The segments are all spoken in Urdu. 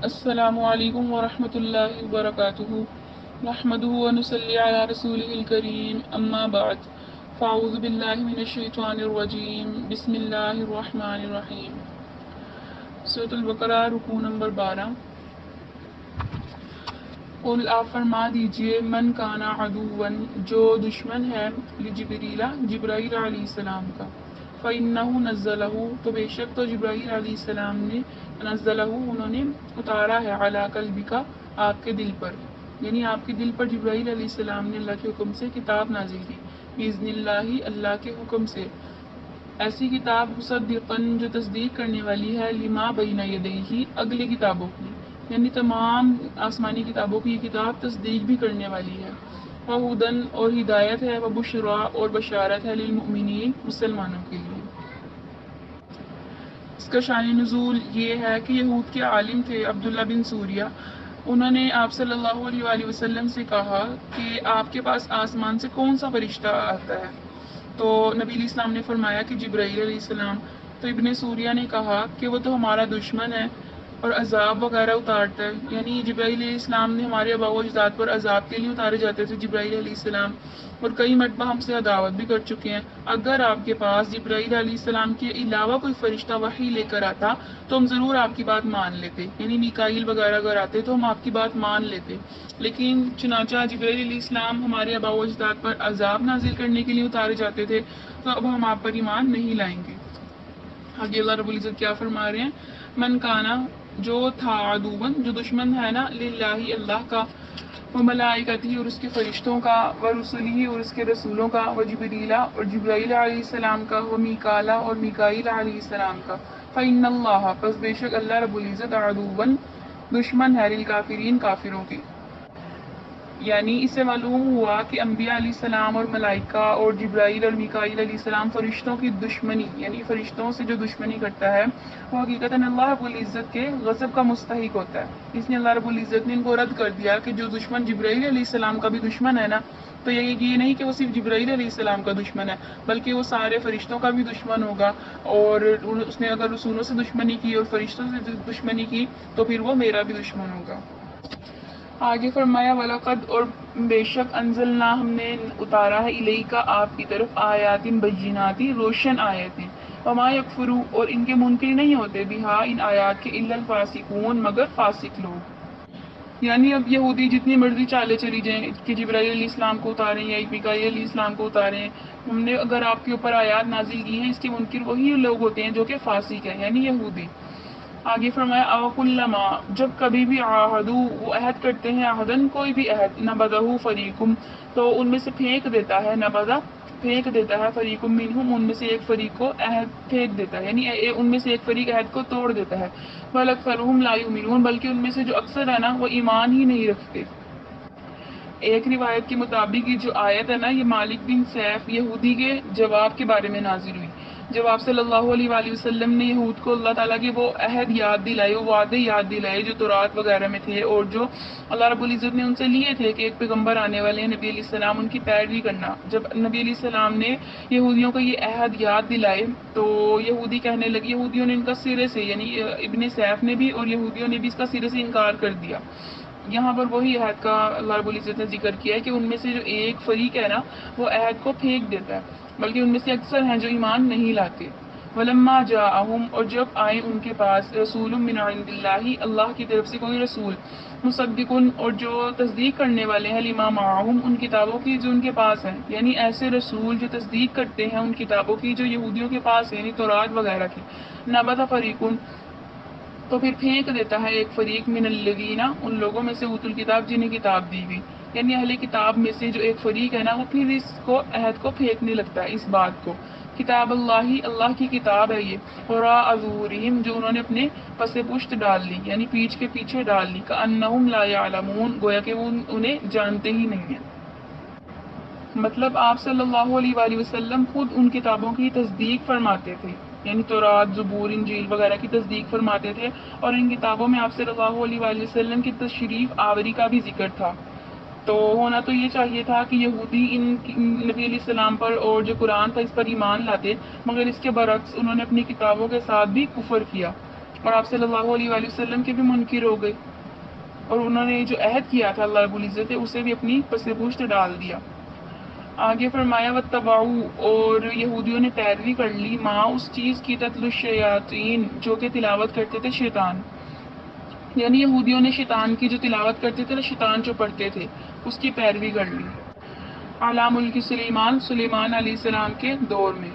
السلام علیکم ورحمۃ اللہ وبرکاتہ نحمدہ ونصلی علی رسولہ الکریم اما بعد فاعوذ باللہ من الشیطان الرجیم بسم اللہ الرحمن الرحیم سورۃ البقرہ رکوع نمبر 12۔ قل آپ فرما دیجئے من کانا عدوا جو دشمن ہے لجبریل جبرائیل علیہ السلام کا فَإِنَّهُ نَزَّلَهُ تو بے شک تو جبرائیل علیہ السلام نے نزلہ انہوں نے اتارا ہے علی قلبک آپ کے دل پر، یعنی آپ کے دل پر جبرائیل علیہ السلام نے اللہ کے حکم سے کتاب نازل کی بِإِذْنِ اللَّهِ اللہ کے حکم سے، ایسی کتاب مصدقاً جو تصدیق کرنے والی ہے لما بین یدیہ اگلی کتابوں کی، یعنی تمام آسمانی کتابوں کی یہ کتاب تصدیق بھی کرنے والی ہے، وہدن اور ہدایت ہے، وبشریٰ اور بشارت ہے للمؤمنین مسلمانوں کے لیے۔ اس کا شان نزول یہ ہے کہ یہود کے عالم تھے عبداللہ بن سوریہ، انہوں نے آپ صلی اللہ علیہ وآلہ وسلم سے کہا کہ آپ کے پاس آسمان سے کون سا فرشتہ آتا ہے؟ تو نبی علیہ السلام نے فرمایا کہ جبرائیل علیہ السلام۔ تو ابن سوریہ نے کہا کہ وہ تو ہمارا دشمن ہے اور عذاب وغیرہ اتارتا ہے، یعنی جبرائیل علیہ السلام نے ہمارے آباء و اجداد پر عذاب کے لیے اتارے جاتے تھے جبرائیل علیہ السلام، اور کئی مرتبہ ہم سے عداوت بھی کر چکے ہیں۔ اگر آپ کے پاس جبرائیل علیہ السلام کے علاوہ کوئی فرشتہ وحی لے کر آتا تو ہم ضرور آپ کی بات مان لیتے، یعنی میکائیل وغیرہ اگر آتے تو ہم آپ کی بات مان لیتے، لیکن چنانچہ جبرائیل علیہ السلام ہمارے آباء و اجداد پر عذاب نازل کرنے کے لیے اتارے جاتے تھے، تو اب ہم آپ پر ایمان نہیں لائیں گے۔ آگے اللہ رب العزت کیا فرما رہے ہیں؟ من کانا جو تھا عدوًا جو دشمن ہے نا للہ اللہ کا، و ملائکتہ اور اس کے فرشتوں کا، و رسلہ اور اس کے رسولوں کا، و جبریلا اور جبرائیل علیہ السلام کا، و میکالا اور میکائیل علیہ السلام کا، فإن اللہ پس بے شک اللہ رب العزت عدوًا دشمن ہے للکافرین کافروں کی۔ یعنی اس سے معلوم ہوا کہ انبیاء علیہ السلام اور ملائکہ اور جبرائیل اور میکائیل علیہ السلام فرشتوں کی دشمنی، یعنی فرشتوں سے جو دشمنی کرتا ہے وہ حقیقتاً اللہ رب العزت کے غضب کا مستحق ہوتا ہے، اس لیے اللہ رب العزت نے ان کو رد کر دیا کہ جو دشمن جبرائیل علیہ السلام کا بھی دشمن ہے نا، تو یہ نہیں کہ وہ صرف جبرائیل علیہ السلام کا دشمن ہے بلکہ وہ سارے فرشتوں کا بھی دشمن ہوگا، اور اس نے اگر رسولوں سے دشمنی کی اور فرشتوں سے دشمنی کی تو پھر وہ میرا بھی دشمن ہوگا۔ آگے فرمایا وَلَقَدْ اور بے شک انزلنا ہم نے اتارا ہے الیک آپ کی طرف آیات بینات روشن آیتیں، وما یکفر اور ان کے منکر نہیں ہوتے بہا ان آیات کے الا الفاسقون مگر فاسق لوگ۔ یعنی اب یہودی جتنی مرضی چالے چلی جائیں کہ جبرائیل علیہ السلام کو اتاریں یا میکائیل علیہ السلام کو اتاریں، ہم نے اگر آپ کے اوپر آیات نازل کی ہیں اس کے منکر وہی لوگ ہوتے ہیں جو کہ فاسق ہیں، یعنی یہودی۔ آگے فرمایا اوکلما جب کبھی بھی عہدو وہ عہد کرتے ہیں عہدن کوئی بھی عہد نبذہ فریقم تو ان میں سے پھینک دیتا ہے، نبذہ پھینک دیتا ہے، فریقم منہم ان میں سے ایک فریق کو عہد پھینک دیتا ہے، یعنی ان میں سے ایک فریق عہد کو توڑ دیتا ہے، بل اکثرہم لا یؤمنون بلکہ ان میں سے جو اکثر ہے نا وہ ایمان ہی نہیں رکھتے۔ ایک روایت کے مطابق یہ جو آیت ہے نا یہ مالک بن سیف یہودی کے جواب کے بارے میں نازل ہوئی، جب آپ صلی اللہ علیہ وآلہ وسلم نے یہود کو اللہ تعالیٰ کے وہ عہد یاد دلائے، وہ وعدے یاد دلائے جو تورات وغیرہ میں تھے اور جو اللہ رب العزت نے ان سے لیے تھے کہ ایک پیغمبر آنے والے ہیں نبی علیہ السلام، ان کی پیروی کرنا۔ جب نبی علیہ السلام نے یہودیوں کو یہ عہد یاد دلائے تو یہودی کہنے لگے، یہودیوں نے ان کا سرے سے یعنی ابن سیف نے بھی اور یہودیوں نے بھی اس کا سرے سے انکار کر دیا۔ یہاں پر وہی عہد کا اللہ رب العزت نے ذکر کیا ہے کہ ان میں سے جو ایک فریق ہے نا وہ عہد کو پھینک دیتا ہے، بلکہ ان میں سے اکثر ہیں جو ایمان نہیں لاتے۔ وَلَمَّا جَاءَهُمْ اور جب آئے ان کے پاس رسول من عند اللہ اللہ کی طرف سے کوئی رسول، مصدقن اور جو تصدیق کرنے والے ہیں لما معہم ان کتابوں کی جو ان کے پاس ہیں، یعنی ایسے رسول جو تصدیق کرتے ہیں ان کتابوں کی جو یہودیوں کے پاس ہے، یعنی تورات وغیرہ کی، نبذ فریقن تو پھر پھینک دیتا ہے ایک فریق من الذین ان لوگوں میں سے اوتوا الکتاب جنہیں کتاب دی گئی، یعنی اہل کتاب میں سے جو ایک فریق ہے نا وہ پھر اس کو عہد کو پھینکنے لگتا ہے، اس بات کو، کتاب اللہ اللہ کی کتاب ہے یہ، وراء ظہورہم جو انہوں نے اپنے پس پشت ڈال لی، یعنی پیٹھ کے پیچھے ڈال لی، کأنہم لا یعلمون گویا کہ وہ انہیں جانتے ہی نہیں ہیں۔ مطلب آپ صلی اللہ علیہ وآلہ وسلم خود ان کتابوں کی تصدیق فرماتے تھے، یعنی تورات، زبور، انجیل وغیرہ کی تصدیق فرماتے تھے، اور ان کتابوں میں آپ صلی اللہ علیہ وآلہ وسلم کی تشریف آوری کا بھی ذکر تھا۔ تو ہونا تو یہ چاہیے تھا کہ یہودی ان نبی علیہ السلام پر اور جو قرآن تھا اس پر ایمان لاتے، مگر اس کے برعکس انہوں نے اپنی کتابوں کے ساتھ بھی کفر کیا، اور آپ صلی اللہ علیہ وآلہ وسلم کے بھی منکر ہو گئے، اور انہوں نے جو عہد کیا تھا اللہ رب العزت نے اسے بھی اپنی پس پوشت ڈال دیا۔ آگے فرمایا وَاتَّبَعُوا، اور یہودیوں نے پیروی کر لی ماں اس چیز کی تتلو الشیاطین جو کہ تلاوت کرتے تھے شیطان، یعنی یہودیوں نے شیطان کی جو تلاوت کرتے تھے نا، شیطان جو پڑھتے تھے اس کی پیروی کر لی علی ملک سلیمان، سلیمان علیہ السلام کے دور میں۔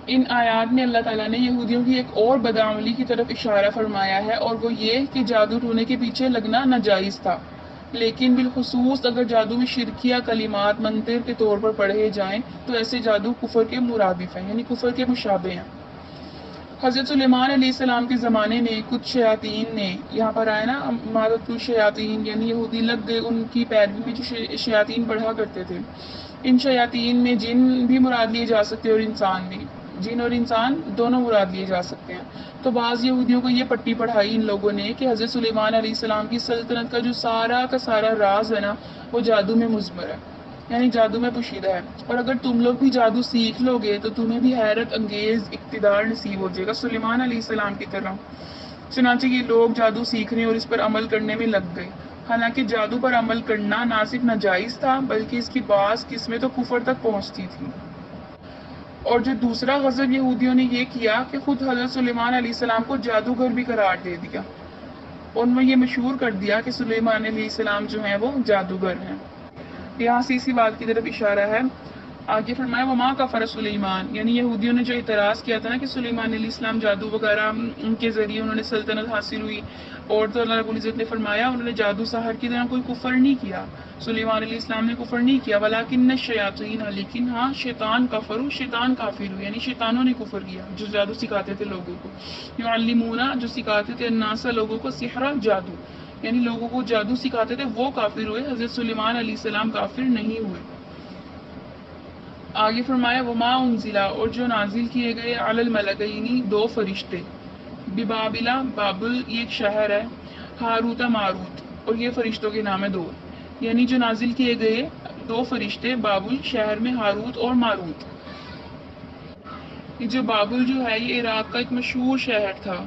ان آیات میں اللہ تعالیٰ نے یہودیوں کی ایک اور بدعملی کی طرف اشارہ فرمایا ہے، اور وہ یہ کہ جادو ٹونے کے پیچھے لگنا ناجائز تھا، لیکن بالخصوص اگر جادو میں شرکیہ کلمات منتر کے طور پر پڑھے جائیں تو ایسے جادو کفر کے مرادف ہیں، یعنی کفر کے مشابہ ہیں۔ حضرت سلیمان علیہ السلام کے زمانے میں کچھ شیاطین نے، یہاں پر آئے نا مارت الشیاطین، یعنی یہودی لگ گئے ان کی پیروی میں جو شیاطین پڑھا کرتے تھے۔ ان شیاطین میں جن بھی مراد لیے جا سکتے اور انسان بھی، جن اور انسان دونوں مراد لیے جا سکتے ہیں۔ تو بعض یہودیوں کو یہ پٹی پڑھائی ان لوگوں نے کہ حضرت سلیمان علیہ السلام کی سلطنت کا جو سارا کا سارا راز ہے نا وہ جادو میں مضمر ہے، یعنی جادو میں پوشیدہ ہے، اور اگر تم لوگ بھی جادو سیکھ لو گے تو تمہیں بھی حیرت انگیز اقتدار نصیب ہو جائے گا سلیمان علیہ السلام کی طرح۔ چنانچہ یہ لوگ جادو سیکھنے اور اس پر عمل کرنے میں لگ گئے، حالانکہ جادو پر عمل کرنا نہ صرف ناجائز تھا بلکہ اس کی بعض قسمیں تو کفر تک پہنچتی تھی۔ اور جو دوسرا غضب یہودیوں نے یہ کیا کہ خود حضرت سلیمان علیہ السلام کو جادوگر بھی قرار دے دیا، ان میں یہ مشہور کر دیا کہ سلیمان علیہ السلام جو ہیں وہ جادوگر ہیں۔ یہاں سے اسی بات کی طرف اشارہ ہے۔ آگے فرمایا وما کفر سلیمان، یعنی یہودیوں نے جو اعتراض کیا تھا نا کہ سلیمان علیہ السلام جادو وغیرہ ان کے ذریعے انہوں نے سلطنت حاصل ہوئی، اور تو اللہ رب العزت نے فرمایا انہوں نے جادو ساحر کی طرح کوئی کفر نہیں کیا، سلیمان علیہ السلام نے کفر نہیں کیا، ولیکن الشیاطین، لیکن ہاں شیطان کفروا، شیطان کافر ہوئے، یعنی شیطانوں نے کفر کیا جو جادو سکھاتے تھے لوگوں کو، یعلمون جو سکھاتے تھے الناس لوگوں کو سحر جادو، یعنی لوگوں کو جادو سکھاتے تھے وہ کافر ہوئے، حضرت سلیمان علیہ السلام کافر نہیں ہوئے۔ آگے فرمایا وما انزلا، اور جو نازل کیے گئے علی الملکین، دو فرشتے، ببابلا، بابل یہ ایک شہر ہے، ہاروت ماروت، اور یہ فرشتوں کے نام ہے دو، یعنی جو نازل کیے گئے دو فرشتے بابل شہر میں، ہاروت اور ماروت۔ یہ جو بابل جو ہے یہ عراق کا ایک مشہور شہر تھا۔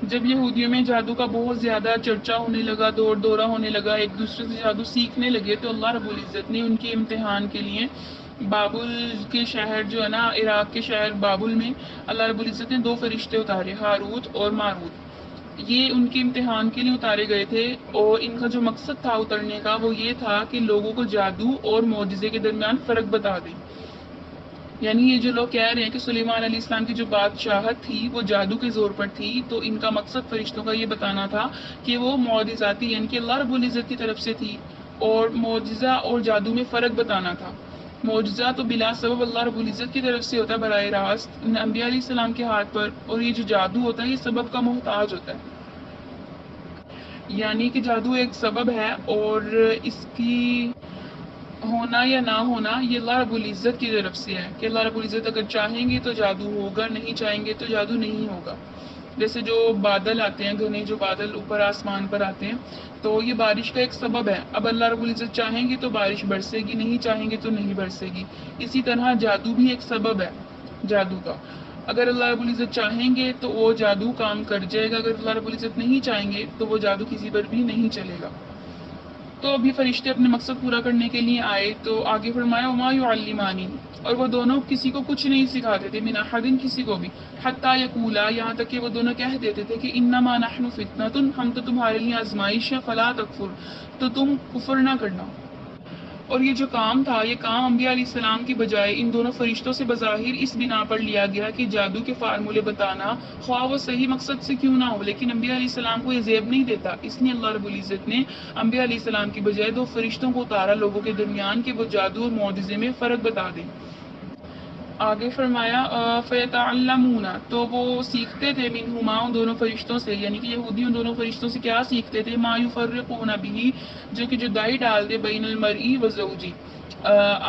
جب یہودیوں میں جادو کا بہت زیادہ چرچا ہونے لگا، دور دورہ ہونے لگا، ایک دوسرے سے جادو سیکھنے لگے، تو اللہ رب العزت نے ان کے امتحان کے لیے بابل کے شہر جو ہے نا، عراق کے شہر بابل میں اللہ رب العزت نے دو فرشتے اتارے، ہاروت اور ماروت۔ یہ ان کے امتحان کے لیے اتارے گئے تھے، اور ان کا جو مقصد تھا اترنے کا وہ یہ تھا کہ لوگوں کو جادو اور معجزے کے درمیان فرق بتا دیں۔ یعنی یہ جو لوگ کہہ رہے ہیں کہ سلیمان علیہ السلام کی جو بادشاہت تھی وہ جادو کے زور پر تھی، تو ان کا مقصد فرشتوں کا یہ بتانا تھا کہ وہ معجزاتی، یعنی کہ اللہ رب العزت کی طرف سے تھی، اور معجزہ اور جادو میں فرق بتانا تھا۔ معجزہ تو بلا سبب اللہ رب العزت کی طرف سے ہوتا ہے براہ راست انبیاء علیہ السلام کے ہاتھ پر، اور یہ جو جادو ہوتا ہے یہ سبب کا محتاج ہوتا ہے، یعنی کہ جادو ایک سبب ہے اور اس کی ہونا یا نہ ہونا یہ اللہ رب العزت کی طرف سے ہے، کہ اللہ رب العزت اگر چاہیں گے تو جادو ہوگا، نہیں چاہیں گے تو جادو نہیں ہوگا۔ جیسے جو بادل آتے ہیں، گھنے جو بادل اوپر آسمان پر آتے ہیں، تو یہ بارش کا ایک سبب ہے، اب اللہ رب العزت چاہیں گے تو بارش برسے گی، نہیں چاہیں گے تو نہیں برسے گی۔ اسی طرح جادو بھی ایک سبب ہے جادو کا، اگر اللہ رب العزت چاہیں گے تو وہ جادو کام کر جائے گا، اگر اللہ رب العزت نہیں چاہیں گے تو وہ جادو کسی پر بھی نہیں چلے گا۔ تو ابھی فرشتے اپنے مقصد پورا کرنے کے لیے آئے، تو آگے فرمایا وما یعلمان، اور وہ دونوں کسی کو کچھ نہیں سکھاتے تھے، من احد کسی کو بھی، حتی یقولا یہاں تک کہ وہ دونوں کہہ دیتے تھے کہ انما نحن فتنۃ، ہم تو تمہارے لیے آزمائش ہے، فلا تکفر، تو تم کفر نہ کرنا۔ اور یہ جو کام تھا یہ کام انبیاء علیہ السلام کی بجائے ان دونوں فرشتوں سے بظاہر اس بنا پر لیا گیا کہ جادو کے فارمولے بتانا خواہ وہ صحیح مقصد سے کیوں نہ ہو، لیکن انبیاء علیہ السلام کو یہ زیب نہیں دیتا، اس لیے اللہ رب العزت نے انبیاء علیہ السلام کی بجائے دو فرشتوں کو اتارا لوگوں کے درمیان کہ وہ جادو اور معجزے میں فرق بتا دیں۔ آگے فرمایا فیتعلمون، تو وہ سیکھتے تھے منہما ان دونوں فرشتوں سے، یعنی کہ یہودی ان دونوں فرشتوں سے کیا سیکھتے تھے، ما یفرقون بہ، جو کہ جدائی ڈال دے، بین المرئی و زوجی،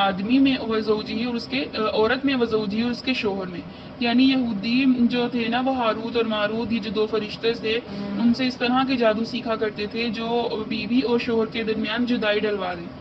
آدمی میں و زوجی اور اس کے عورت میں، و زوجی اور اس کے شوہر میں، یعنی یہودی جو تھے نا وہ ہاروت اور ماروت یہ جو دو فرشتے تھے ان سے اس طرح کے جادو سیکھا کرتے تھے جو بیوی اور شوہر کے درمیان جدائی ڈلوا دیں۔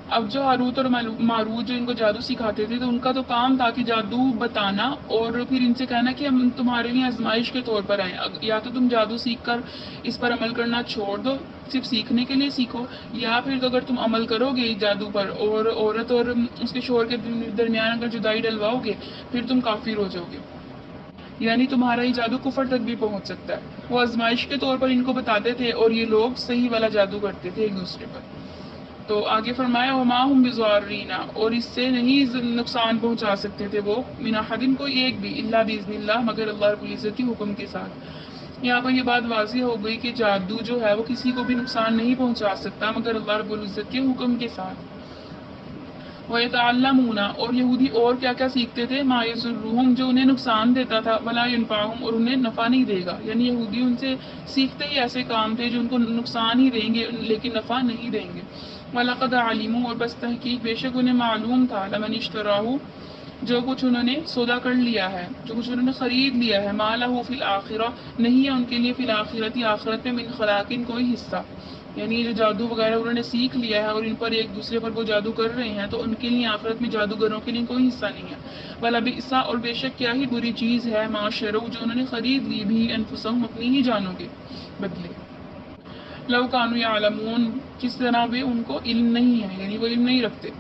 اب جو ہاروت اور ماروت جو ان کو جادو سکھاتے تھے تو ان کا تو کام تھا کہ جادو بتانا اور پھر ان سے کہنا کہ ہم تمہارے لیے آزمائش کے طور پر آئے، یا تو تم جادو سیکھ کر اس پر عمل کرنا چھوڑ دو، صرف سیکھنے کے لیے سیکھو، یا پھر تو اگر تم عمل کرو گے جادو پر اور عورت اور اس کے شوہر کے درمیان اگر جدائی ڈلواؤ گے پھر تم کافر ہو جاؤ گے، یعنی تمہارا یہ جادو کفر تک بھی پہنچ سکتا ہے۔ وہ آزمائش کے طور پر ان کو بتاتے تھے اور یہ لوگ صحیح والا جادو کرتے تھے ایک دوسرے پر۔ تو آگے فرمایا وما ہم بضارین، اور اس سے نہیں نقصان پہنچا سکتے تھے وہ من احد کوئی ایک بھی الا باذن اللہ مگر اللہ رب العزت کے حکم کے ساتھ۔ یہاں پر یہ بات واضح ہو گئی کہ جادو جو ہے وہ کسی کو بھی نقصان نہیں پہنچا سکتا مگر اللہ رب العزت کے حکم کے ساتھ۔ وَيَتَعَلَّمُونَ، اور یہودی اور کیا کیا سیکھتے تھے، مَا يَضُرُّهُمْ، جو انہیں نقصان دیتا تھا، وَلَا يَنفَعُهُمْ، اور انہیں نفع نہیں دے گا، یعنی یہودی ان سے سیکھتے ہی ایسے کام تھے جو ان کو نقصان ہی دیں گے لیکن نفع نہیں دیں گے۔ وَلَقَدْ عَلِمُوا، اور بس تحقیق بے شک انہیں معلوم تھا، لَمَنِ اشْتَرَاهُ، جو کچھ انہوں نے سودا کر لیا ہے، جو کچھ انہوں نے خرید لیا ہے، مَا لَهُ فِي الْآخِرَةِ، نہیں ہے ان کے لیے فی الآخرۃ، آخرت میں، من خلاق، کوئی حصہ، یعنی جو جادو وغیرہ انہوں نے سیکھ لیا ہے اور ان پر ایک دوسرے پر وہ جادو کر رہے ہیں تو ان کے لیے آخرت میں جادوگروں کے لیے کوئی حصہ نہیں ہے۔ وَلَبِئْسَ، اور بے شک کیا ہی بری چیز ہے، مَا شَرَوْا، جو انہوں نے خرید لی بھی، أَنفُسَهُمْ، اپنی ہی جانوں کے بدلے، لَوْ كَانُوا يَعْلَمُونَ، کس طرح بھی ان کو علم نہیں ہے، یعنی وہ علم نہیں رکھتے۔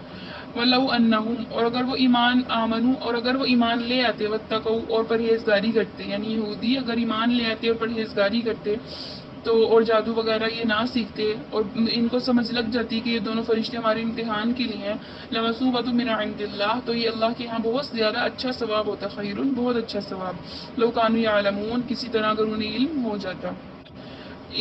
وَلَوْ أَنَّهُمْ، اور اگر وہ ایمان آمنو، اور اگر وہ ایمان لے آتے، وَاتَّقَوْا، اور پرہیزگاری کرتے، یعنی یہودی اگر ایمان لے آتے اور پرہیزگاری کرتے تو اور جادو وغیرہ یہ نہ سیکھتے اور ان کو سمجھ لگ جاتی کہ یہ دونوں فرشتے ہمارے امتحان کے لیے ہیں، لَمَثُوبَةٌ مِّنْ عِندِ اللَّهِ، تو یہ اللہ کے یہاں بہت زیادہ اچھا ثواب ہوتا، خیر، بہت اچھا ثواب، لَوْ كَانُوا يَعْلَمُونَ، کسی طرح اگر انہیں علم ہو جاتا۔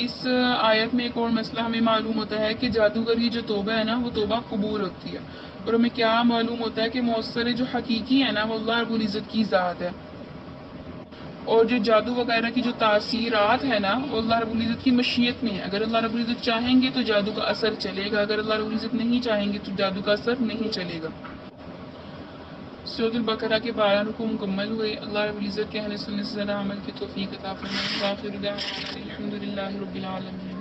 اس آیت میں ایک اور مسئلہ ہمیں معلوم ہوتا ہے کہ جادوگر کی جو توبہ ہے نا وہ توبہ قبول ہوتی ہے، اور ہمیں کیا معلوم ہوتا ہے کہ مؤثر جو حقیقی ہے نا وہ اللہ رب العزت کی ذات ہے، اور جو جادو وغیرہ کی جو تاثیرات ہے نا وہ اللہ رب العزت کی مشیت میں ہے، اگر اللہ رب العزت چاہیں گے تو جادو کا اثر چلے گا، اگر اللہ رب العزت نہیں چاہیں گے تو جادو کا اثر نہیں چلے گا۔ سورۃ البقرہ کے 12 رکوع مکمل ہوئے۔ اللہ رب العزت کے اہل سنت سے زیادہ عمل کی توفیق عطا فرمائے۔ وآخر دعوانا الحمد للہ رب العالمین۔